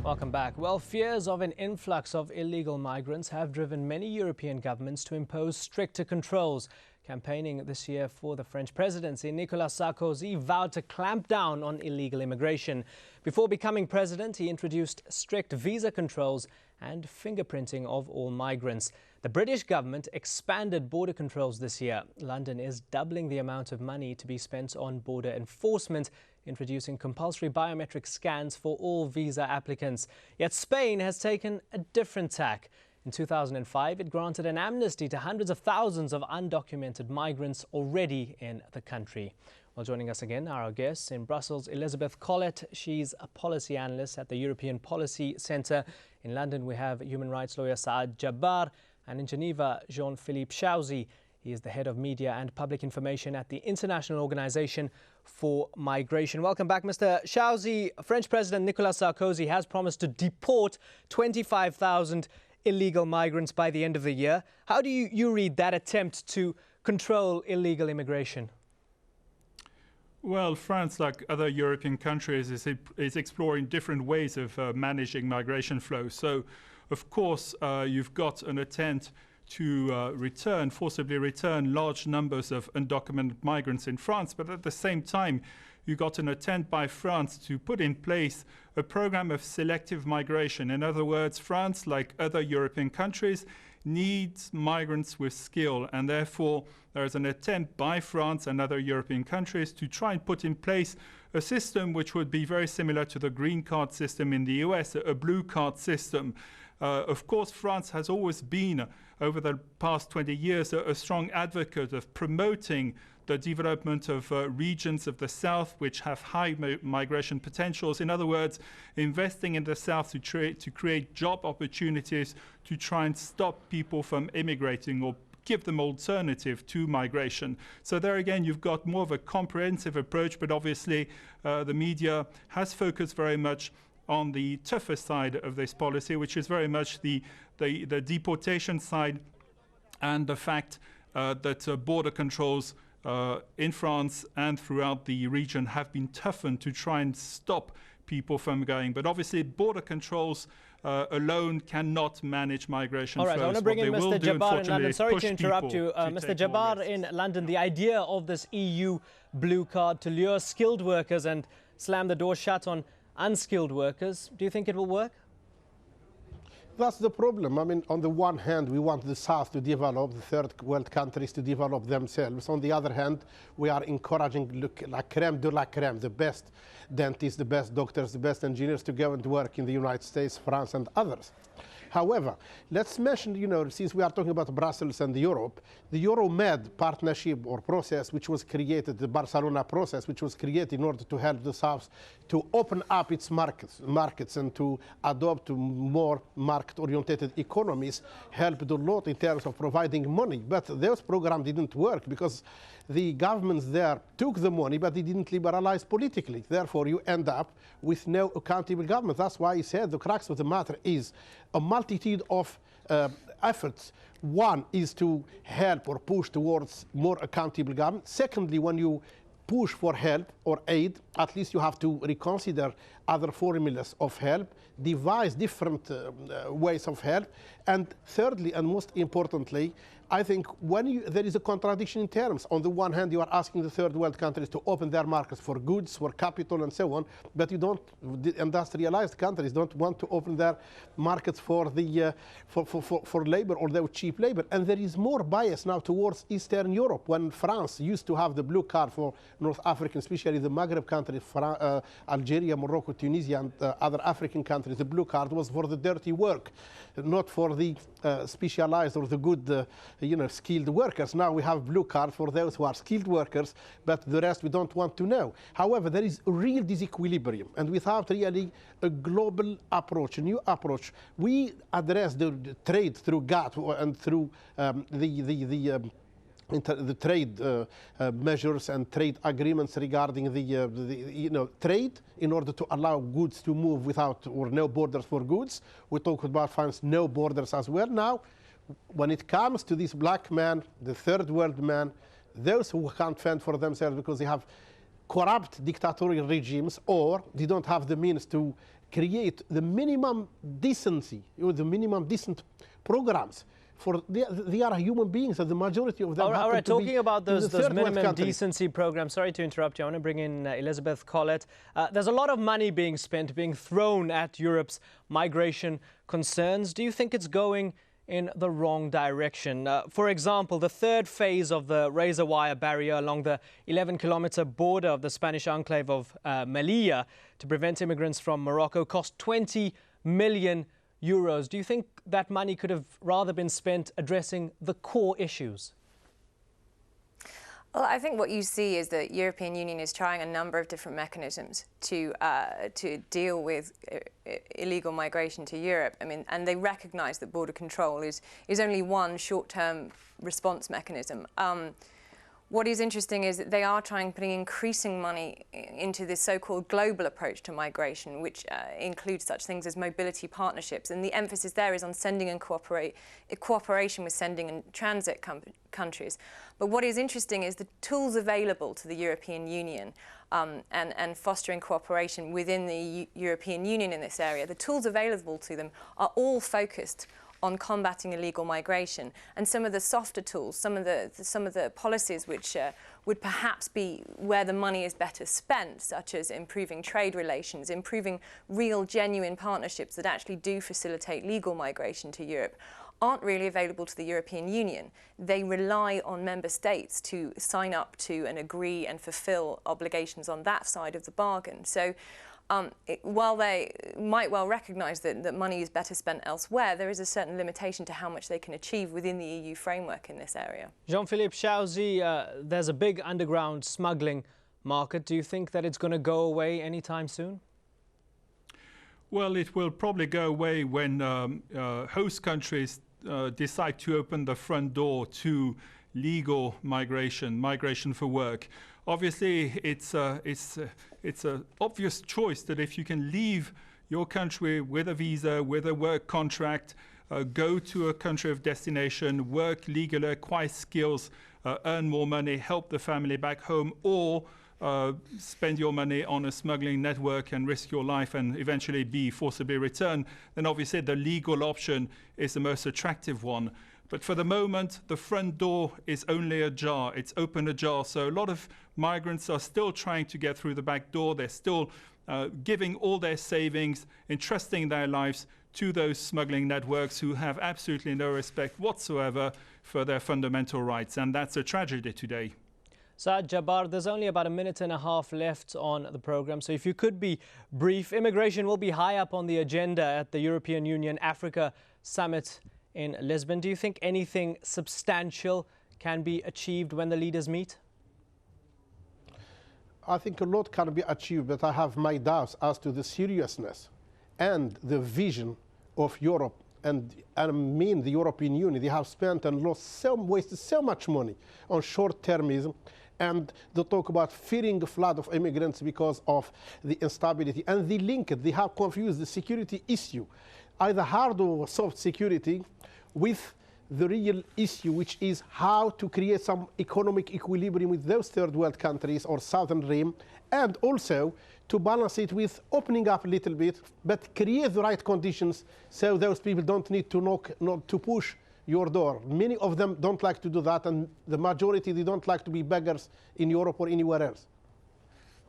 Welcome back. Well, fears of an influx of illegal migrants have driven many European governments to impose stricter controls. Campaigning this year for the French presidency, Nicolas Sarkozy vowed to clamp down on illegal immigration. Before becoming president, he introduced strict visa controls and fingerprinting of all migrants. The British government expanded border controls this year. London is doubling the amount of money to be spent on border enforcement, introducing compulsory biometric scans for all visa applicants. Yet Spain has taken a different tack. In 2005, it granted an amnesty to hundreds of thousands of undocumented migrants already in the country. Well, joining us again are our guests in Brussels, Elizabeth Collett. She's a policy analyst at the European Policy Centre. In London, we have human rights lawyer Saad Jabbar, and in Geneva, Jean-Philippe Chauzy. He is the head of media and public information at the International Organization for Migration. Welcome back, Mr. Chauzy. French President Nicolas Sarkozy has promised to deport 25,000 illegal migrants by the end of the year. How do you read that attempt to control illegal immigration? Well, France, like other European countries, is exploring different ways of managing migration flows. So, of course, you've got an attempt to forcibly return large numbers of undocumented migrants in France. But at the same time, you got an attempt by France to put in place a program of selective migration. In other words, France, like other European countries, needs migrants with skill, and therefore there is an attempt by France and other European countries to try and put in place a system which would be very similar to the green card system in the US, a blue card system. Of course, France has always been, over the past 20 years, a strong advocate of promoting the development of regions of the South which have high migration potentials. In other words, investing in the South to create job opportunities to try and stop people from immigrating or give them alternative to migration. So there again, you've got more of a comprehensive approach, but obviously the media has focused very much on the tougher side of this policy, which is very much the deportation side, and the fact that border controls in France and throughout the region have been toughened to try and stop people from going. But obviously, border controls alone cannot manage migration flows. All right, I want to bring in Mr. Jabbar in London. Sorry to interrupt you. Mr. Jabbar in London, the idea of this EU blue card to lure skilled workers and slam the door shut on unskilled workers, do you think it will work? That's the problem. I mean, on the one hand, we want the South to develop, the third world countries to develop themselves. On the other hand, we are encouraging la crème de la crème, the best dentists, the best doctors, the best engineers to go and work in the United States, France, and others. However, let's mention, since we are talking about Brussels and Europe, the Euromed partnership or process which was created, the Barcelona process, which was created in order to help the South to open up its markets and to adopt more market-oriented economies, helped a lot in terms of providing money. But those programs didn't work because the governments there took the money, but they didn't liberalize politically. Therefore, you end up with no accountable government. That's why I said the crux of the matter is a multitude of efforts. One is to help or push towards more accountable government. Secondly, when you push for help or aid, at least you have to reconsider other formulas of help, devise different ways of help. And thirdly, and most importantly, I think when there is a contradiction in terms. On the one hand, you are asking the third world countries to open their markets for goods, for capital, and so on, but you don't, the industrialized countries don't want to open their markets for the for labor or their cheap labor. And there is more bias now towards Eastern Europe. When France used to have the blue card for North African, especially the Maghreb countries, Algeria, Morocco, Tunisia, and other African countries, the blue card was for the dirty work, not for the specialized or the good skilled workers. Now we have blue card for those who are skilled workers, but the rest we don't want to know. However, there is a real disequilibrium, and without really a global approach, a new approach, we address the trade through GATT and through the trade measures and trade agreements regarding the trade in order to allow goods to move without or no borders for goods. We talk about France, no borders as well. Now, when it comes to this black man, the third world man, those who can't fend for themselves because they have corrupt dictatorial regimes or they don't have the means to create the minimum decency, or the minimum decent programs. For they are human beings, and the majority of them. All right, talking about those minimum decency programs. Sorry to interrupt you. I want to bring in Elizabeth Collett. There's a lot of money being spent, being thrown at Europe's migration concerns. Do you think it's going in the wrong direction? For example, the third phase of the razor wire barrier along the 11-kilometer border of the Spanish enclave of Melilla to prevent immigrants from Morocco cost 20 million euros. Do you think that money could have rather been spent addressing the core issues? Well, I think what you see is that the European Union is trying a number of different mechanisms to deal with illegal migration to Europe. I mean, and they recognise that border control is only one short-term response mechanism. What is interesting is that they are putting increasing money into this so-called global approach to migration, which includes such things as mobility partnerships. And the emphasis there is on sending and cooperation with sending and transit countries. But what is interesting is the tools available to the European Union and fostering cooperation within the European Union in this area. The tools available to them are all focused on combating illegal migration, and some of the softer tools, some of the policies which would perhaps be where the money is better spent, such as improving trade relations, improving real, genuine partnerships that actually do facilitate legal migration to Europe, aren't really available to the European Union. They rely on member states to sign up to and agree and fulfil obligations on that side of the bargain. So while they might well recognise that money is better spent elsewhere, there is a certain limitation to how much they can achieve within the EU framework in this area. Jean-Philippe Chauzy, there's a big underground smuggling market. Do you think that it's going to go away anytime soon? Well, it will probably go away when host countries decide to open the front door to legal migration for work. Obviously, it's an obvious choice that if you can leave your country with a visa, with a work contract, go to a country of destination, work legally, acquire skills, earn more money, help the family back home, or spend your money on a smuggling network and risk your life and eventually be forcibly returned, then obviously the legal option is the most attractive one. But for the moment, the front door is only ajar. It's open ajar. So a lot of migrants are still trying to get through the back door. They're still giving all their savings, entrusting their lives to those smuggling networks who have absolutely no respect whatsoever for their fundamental rights. And that's a tragedy today. Saad Jabbar, there's only about a minute and a half left on the program. So if you could be brief, immigration will be high up on the agenda at the European Union Africa Summit in Lisbon. Do you think anything substantial can be achieved when the leaders meet? I think a lot can be achieved, but I have my doubts as to the seriousness and the vision of Europe. And I mean the European Union. They have spent and wasted so much money on short-termism, and they talk about fearing a flood of immigrants because of the instability. And they link it. They have confused the security issue, either hard or soft security, with the real issue, which is how to create some economic equilibrium with those third world countries or southern rim, and also to balance it with opening up a little bit, but create the right conditions so those people don't need to knock, not to push your door. Many of them don't like to do that, and the majority, they don't like to be beggars in Europe or anywhere else.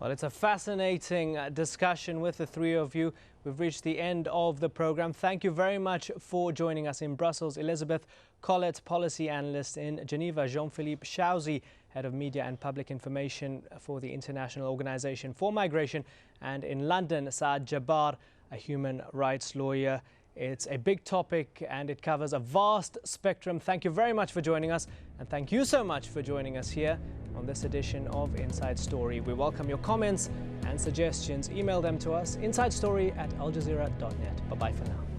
Well, it's a fascinating discussion with the three of you. We've reached the end of the program. Thank you very much for joining us in Brussels. Elizabeth Collett, policy analyst in Geneva. Jean-Philippe Chauzy, head of media and public information for the International Organization for Migration. And in London, Saad Jabbar, a human rights lawyer. It's a big topic and it covers a vast spectrum. Thank you very much for joining us. And thank you so much for joining us here on this edition of Inside Story. We welcome your comments and suggestions. Email them to us, insidestory@aljazeera.net. Bye-bye for now.